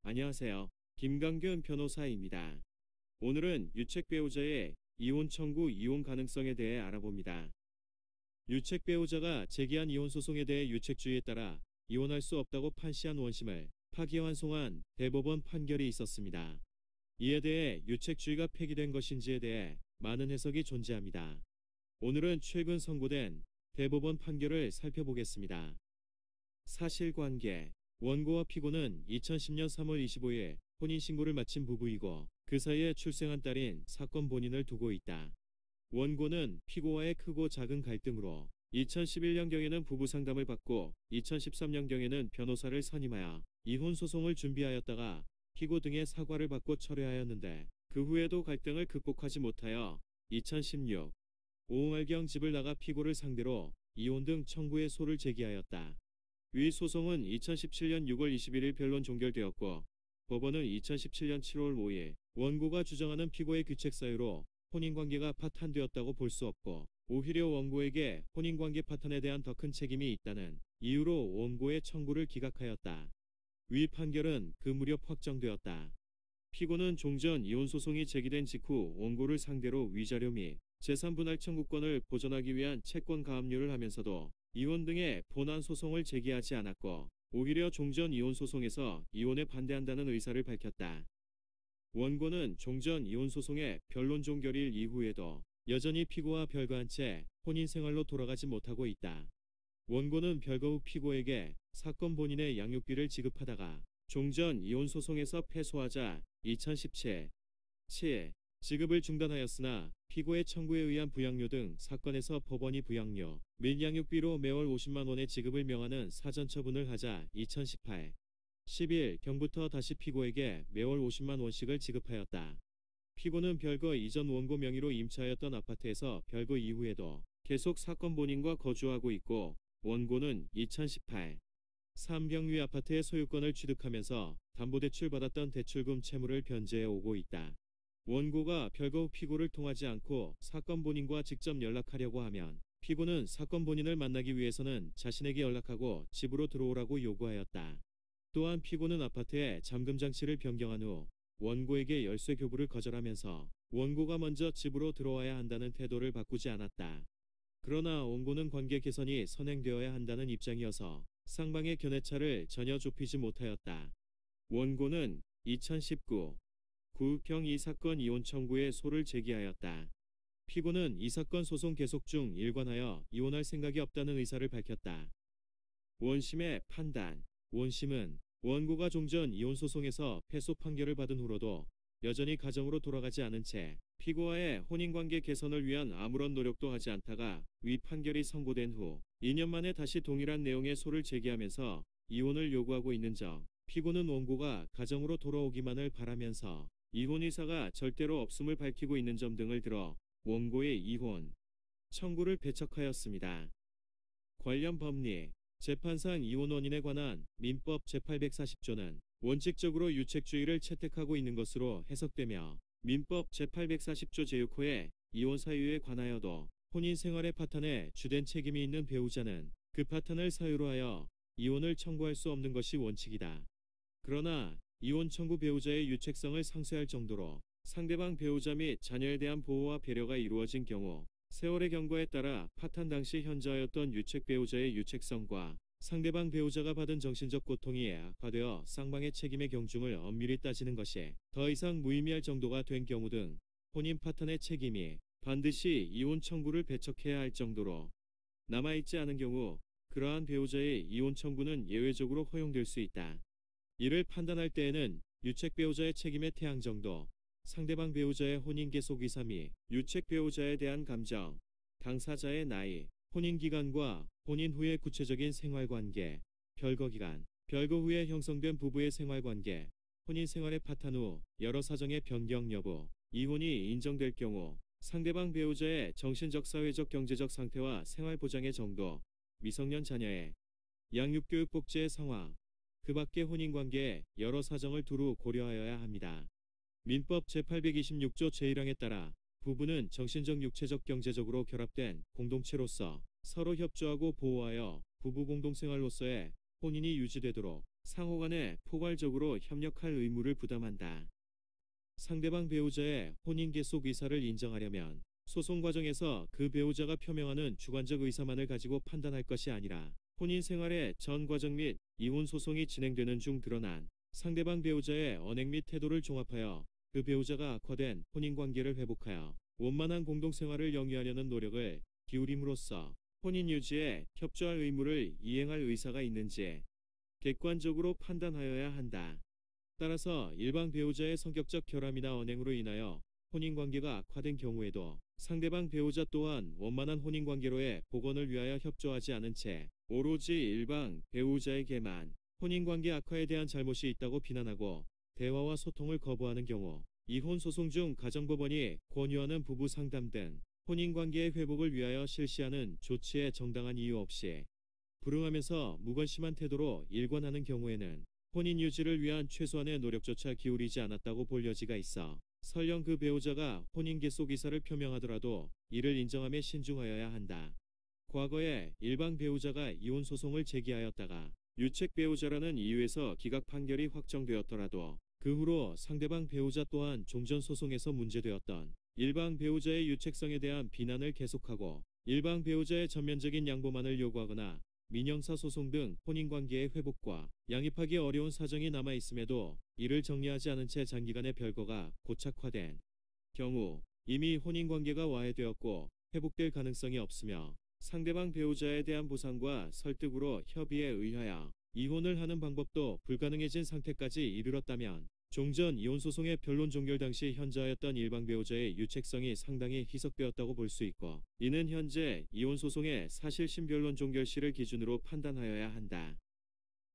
안녕하세요. 김강균 변호사입니다. 오늘은 유책 배우자의 이혼 청구 이혼 가능성에 대해 알아봅니다. 유책 배우자가 제기한 이혼 소송에 대해 유책주의에 따라 이혼할 수 없다고 판시한 원심을 파기환송한 대법원 판결이 있었습니다. 이에 대해 유책주의가 폐기된 것인지에 대해 많은 해석이 존재합니다. 오늘은 최근 선고된 대법원 판결을 살펴보겠습니다. 사실관계. 원고와 피고는 2010년 3월 25일 혼인신고를 마친 부부이고 그 사이에 출생한 딸인 사건 본인을 두고 있다. 원고는 피고와의 크고 작은 갈등으로 2011년경에는 부부 상담을 받고 2013년경에는 변호사를 선임하여 이혼 소송을 준비하였다가 피고 등의 사과를 받고 철회하였는데 그 후에도 갈등을 극복하지 못하여 2016 오응알경 집을 나가 피고를 상대로 이혼 등 청구의 소를 제기하였다. 위 소송은 2017년 6월 21일 변론 종결되었고 법원은 2017년 7월 5일 원고가 주장하는 피고의 귀책 사유로 혼인관계가 파탄되었다고 볼 수 없고 오히려 원고에게 혼인관계 파탄에 대한 더 큰 책임이 있다는 이유로 원고의 청구를 기각하였다. 위 판결은 그 무렵 확정되었다. 피고는 종전 이혼 소송이 제기된 직후 원고를 상대로 위자료 및 재산분할 청구권을 보전하기 위한 채권 가압류를 하면서도 이혼 등의 본안 소송을 제기하지 않았고 오히려 종전 이혼 소송에서 이혼에 반대한다는 의사를 밝혔다. 원고는 종전 이혼 소송의 변론 종결일 이후에도 여전히 피고와 별거한 채 혼인 생활로 돌아가지 못하고 있다. 원고는 별거 후 피고에게 사건 본인의 양육비를 지급하다가 종전 이혼 소송에서 패소하자 2017 7 지급을 중단하였으나 피고의 청구에 의한 부양료 등 사건에서 법원이 부양료 및 양육비로 매월 50만 원의 지급을 명하는 사전 처분을 하자 2018 11 경부터 다시 피고에게 매월 50만 원씩을 지급하였다. 피고는 별거 이전 원고 명의로 임차하였던 아파트에서 별거 이후에도 계속 사건 본인과 거주하고 있고 원고는 2018 3경위 아파트의 소유권을 취득하면서 담보대출 받았던 대출금 채무를 변제해 오고 있다. 원고가 별거 후 피고를 통하지 않고 사건 본인과 직접 연락하려고 하면 피고는 사건 본인을 만나기 위해서는 자신에게 연락하고 집으로 들어오라고 요구하였다. 또한 피고는 아파트에 잠금 장치를 변경한 후 원고에게 열쇠 교부를 거절하면서 원고가 먼저 집으로 들어와야 한다는 태도를 바꾸지 않았다. 그러나 원고는 관계 개선이 선행되어야 한다는 입장이어서 상방의 견해차를 전혀 좁히지 못하였다. 원고는 2019 구경 이 사건 이혼 청구에 소를 제기하였다. 피고는 이 사건 소송 계속 중 일관하여 이혼할 생각이 없다는 의사를 밝혔다. 원심의 판단. 원심은 원고가 종전 이혼 소송에서 패소 판결을 받은 후로도 여전히 가정으로 돌아가지 않은 채 피고와의 혼인관계 개선을 위한 아무런 노력도 하지 않다가 위 판결이 선고된 후 2년 만에 다시 동일한 내용의 소를 제기하면서 이혼을 요구하고 있는 점, 피고는 원고가 가정으로 돌아오기만을 바라면서 이혼 의사가 절대로 없음을 밝히고 있는 점 등을 들어 원고의 이혼 청구를 배척하였습니다. 관련 법리, 재판상 이혼 원인에 관한 민법 제840조는 원칙적으로 유책주의를 채택하고 있는 것으로 해석되며 민법 제840조 제6호의 이혼 사유에 관하여도 혼인 생활의 파탄에 주된 책임이 있는 배우자는 그 파탄을 사유로 하여 이혼을 청구할 수 없는 것이 원칙이다. 그러나 이혼 청구 배우자의 유책성을 상쇄할 정도로 상대방 배우자 및 자녀에 대한 보호와 배려가 이루어진 경우 세월의 경과에 따라 파탄 당시 현저하였던 유책 배우자의 유책성과 상대방 배우자가 받은 정신적 고통이 악화되어 쌍방의 책임의 경중을 엄밀히 따지는 것이 더 이상 무의미할 정도가 된 경우 등 혼인 파탄의 책임이 반드시 이혼 청구를 배척해야 할 정도로 남아있지 않은 경우 그러한 배우자의 이혼 청구는 예외적으로 허용될 수 있다. 이를 판단할 때에는 유책 배우자의 책임의 태양 정도, 상대방 배우자의 혼인 계속 의사 및 유책 배우자에 대한 감정, 당사자의 나이, 혼인 기간과 혼인 후의 구체적인 생활관계, 별거 기간, 별거 후에 형성된 부부의 생활관계, 혼인 생활의 파탄 후 여러 사정의 변경 여부, 이혼이 인정될 경우 상대방 배우자의 정신적 사회적 경제적 상태와 생활보장의 정도, 미성년 자녀의 양육교육 복지의 상황, 그 밖의 혼인관계에 여러 사정을 두루 고려하여야 합니다. 민법 제826조 제1항에 따라 부부는 정신적 육체적 경제적으로 결합된 공동체로서 서로 협조하고 보호하여 부부 공동생활로서의 혼인이 유지되도록 상호간에 포괄적으로 협력할 의무를 부담한다. 상대방 배우자의 혼인 계속 의사를 인정하려면 소송 과정에서 그 배우자가 표명하는 주관적 의사만을 가지고 판단할 것이 아니라 혼인 생활의 전 과정 및 이혼 소송이 진행되는 중 드러난 상대방 배우자의 언행 및 태도를 종합하여 그 배우자가 악화된 혼인 관계를 회복하여 원만한 공동생활을 영위하려는 노력을 기울임으로써 혼인 유지에 협조할 의무를 이행할 의사가 있는지 객관적으로 판단하여야 한다. 따라서 일방 배우자의 성격적 결함이나 언행으로 인하여 혼인관계가 악화된 경우에도 상대방 배우자 또한 원만한 혼인관계로의 복원을 위하여 협조하지 않은 채 오로지 일방 배우자에게만 혼인관계 악화에 대한 잘못이 있다고 비난하고 대화와 소통을 거부하는 경우 이혼 소송 중 가정법원이 권유하는 부부 상담 등 혼인관계의 회복을 위하여 실시하는 조치에 정당한 이유 없이 불응하면서 무관심한 태도로 일관하는 경우에는 혼인 유지를 위한 최소한의 노력조차 기울이지 않았다고 볼 여지가 있어 설령 그 배우자가 혼인 계속 의사를 표명하더라도 이를 인정함에 신중하여야 한다. 과거에 일방 배우자가 이혼 소송을 제기하였다가 유책 배우자라는 이유에서 기각 판결이 확정되었더라도 그 후로 상대방 배우자 또한 종전 소송에서 문제되었던 일방 배우자의 유책성에 대한 비난을 계속하고 일방 배우자의 전면적인 양보만을 요구하거나 민형사 소송 등 혼인관계의 회복과 양립하기 어려운 사정이 남아있음에도 이를 정리하지 않은 채 장기간의 별거가 고착화된 경우 이미 혼인관계가 와해되었고 회복될 가능성이 없으며 상대방 배우자에 대한 보상과 설득으로 협의에 의하여 이혼을 하는 방법도 불가능해진 상태까지 이르렀다면 종전 이혼 소송의 변론 종결 당시 현저하였던 일방 배우자의 유책성이 상당히 희석되었다고 볼 수 있고 이는 현재 이혼 소송의 사실심 변론 종결 시를 기준으로 판단하여야 한다.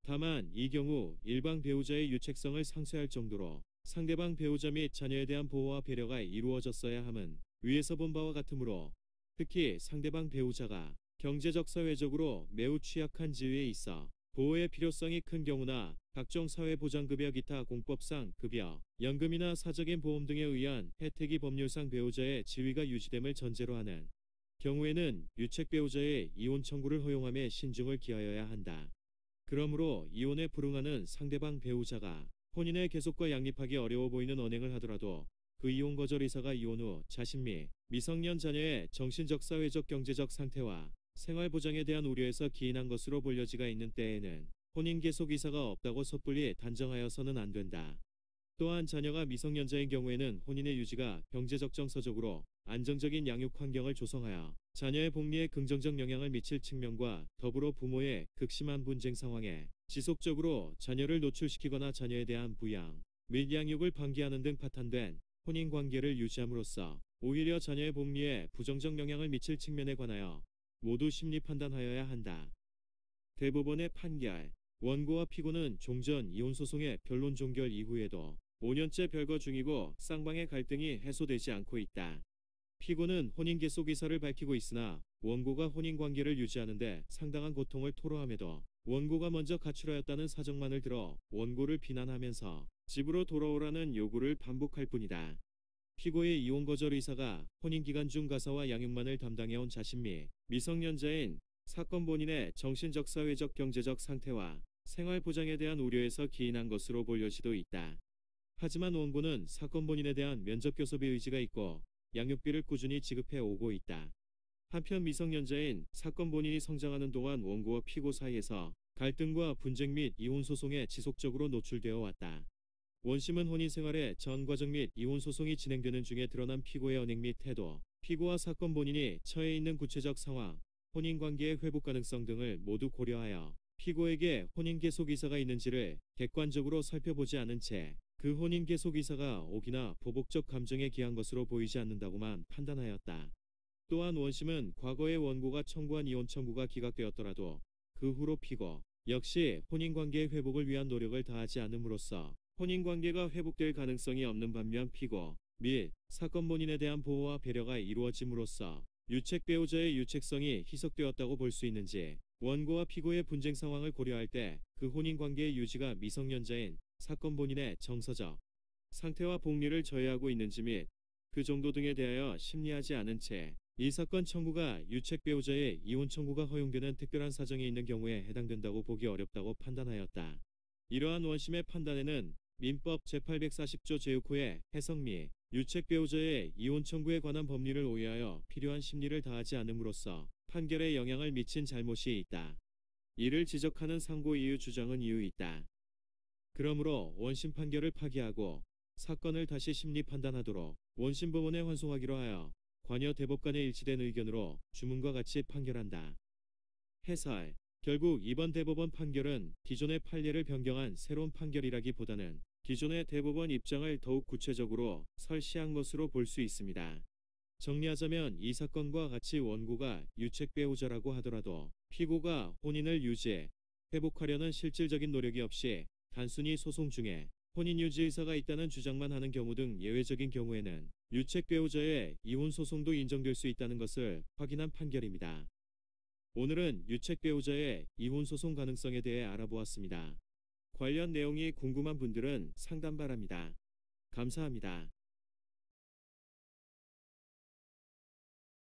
다만 이 경우 일방 배우자의 유책성을 상쇄할 정도로 상대방 배우자 및 자녀에 대한 보호와 배려가 이루어졌어야 함은 위에서 본 바와 같으므로 특히 상대방 배우자가 경제적 사회적으로 매우 취약한 지위에 있어 보호의 필요성이 큰 경우나 각종 사회보장급여 기타 공법상 급여, 연금이나 사적인 보험 등에 의한 혜택이 법률상 배우자의 지위가 유지됨을 전제로 하는 경우에는 유책 배우자의 이혼 청구를 허용함에 신중을 기하여야 한다. 그러므로 이혼에 불응하는 상대방 배우자가 혼인의 계속과 양립하기 어려워 보이는 언행을 하더라도 그 이혼 거절 의사가 이혼 후 자신 및 미성년 자녀의 정신적 사회적 경제적 상태와 생활 보장에 대한 우려에서 기인한 것으로 볼 여지가 있는 때에는 혼인 계속 의사가 없다고 섣불리 단정하여서는 안 된다. 또한 자녀가 미성년자인 경우에는 혼인의 유지가 경제적 정서적으로 안정적인 양육 환경을 조성하여 자녀의 복리에 긍정적 영향을 미칠 측면과 더불어 부모의 극심한 분쟁 상황에 지속적으로 자녀를 노출시키거나 자녀에 대한 부양 및 양육을 방기하는 등 파탄된 혼인 관계를 유지함으로써 오히려 자녀의 복리에 부정적 영향을 미칠 측면에 관하여 모두 심리 판단하여야 한다. 대법원의 판결. 원고와 피고는 종전 이혼 소송의 변론 종결 이후에도 5년째 별거 중이고 쌍방의 갈등이 해소되지 않고 있다. 피고는 혼인 계속 의사를 밝히고 있으나 원고가 혼인 관계를 유지하는데 상당한 고통을 토로함에도 원고가 먼저 가출하였다는 사정만을 들어 원고를 비난하면서 집으로 돌아오라는 요구를 반복할 뿐이다. 피고의 이혼 거절 의사가 혼인 기간 중 가사와 양육만을 담당해온 자신 및 미성년자인 사건 본인의 정신적 사회적 경제적 상태와 생활 보장에 대한 우려에서 기인한 것으로 볼 여지도 있다. 하지만 원고는 사건 본인에 대한 면접 교섭의 의지가 있고 양육비를 꾸준히 지급해 오고 있다. 한편 미성년자인 사건 본인이 성장하는 동안 원고와 피고 사이에서 갈등과 분쟁 및 이혼 소송에 지속적으로 노출되어 왔다. 원심은 혼인 생활의 전 과정 및 이혼 소송이 진행되는 중에 드러난 피고의 언행 및 태도, 피고와 사건 본인이 처해 있는 구체적 상황, 혼인 관계의 회복 가능성 등을 모두 고려하여 피고에게 혼인 계속 의사가 있는지를 객관적으로 살펴보지 않은 채 그 혼인 계속 의사가 옥이나 보복적 감정에 기한 것으로 보이지 않는다고만 판단하였다. 또한 원심은 과거의 원고가 청구한 이혼 청구가 기각되었더라도 그 후로 피고 역시 혼인 관계의 회복을 위한 노력을 다하지 않음으로써 혼인 관계가 회복될 가능성이 없는 반면 피고 및 사건 본인에 대한 보호와 배려가 이루어짐으로써 유책 배우자의 유책성이 희석되었다고 볼 수 있는지 원고와 피고의 분쟁 상황을 고려할 때 그 혼인 관계의 유지가 미성년자인 사건 본인의 정서적 상태와 복리를 저해하고 있는지 및 그 정도 등에 대하여 심리하지 않은 채 이 사건 청구가 유책 배우자의 이혼 청구가 허용되는 특별한 사정이 있는 경우에 해당된다고 보기 어렵다고 판단하였다. 이러한 원심의 판단에는 민법 제840조 제6호의 해석 및 유책 배우자의 이혼 청구에 관한 법리를 오해하여 필요한 심리를 다하지 않음으로써 판결에 영향을 미친 잘못이 있다. 이를 지적하는 상고 이유 주장은 이유 있다. 그러므로 원심 판결을 파기하고 사건을 다시 심리 판단하도록 원심 법원에 환송하기로 하여 관여 대법 간의 일치된 의견으로 주문과 같이 판결한다. 해설. 결국 이번 대법원 판결은 기존의 판례를 변경한 새로운 판결이라기보다는 기존의 대법원 입장을 더욱 구체적으로 설시한 것으로 볼 수 있습니다. 정리하자면 이 사건과 같이 원고가 유책 배우자라고 하더라도 피고가 혼인을 유지, 회복하려는 실질적인 노력이 없이 단순히 소송 중에 혼인 유지 의사가 있다는 주장만 하는 경우 등 예외적인 경우에는 유책 배우자의 이혼 소송도 인정될 수 있다는 것을 확인한 판결입니다. 오늘은 유책 배우자의 이혼 소송 가능성에 대해 알아보았습니다. 관련 내용이 궁금한 분들은 상담 바랍니다. 감사합니다.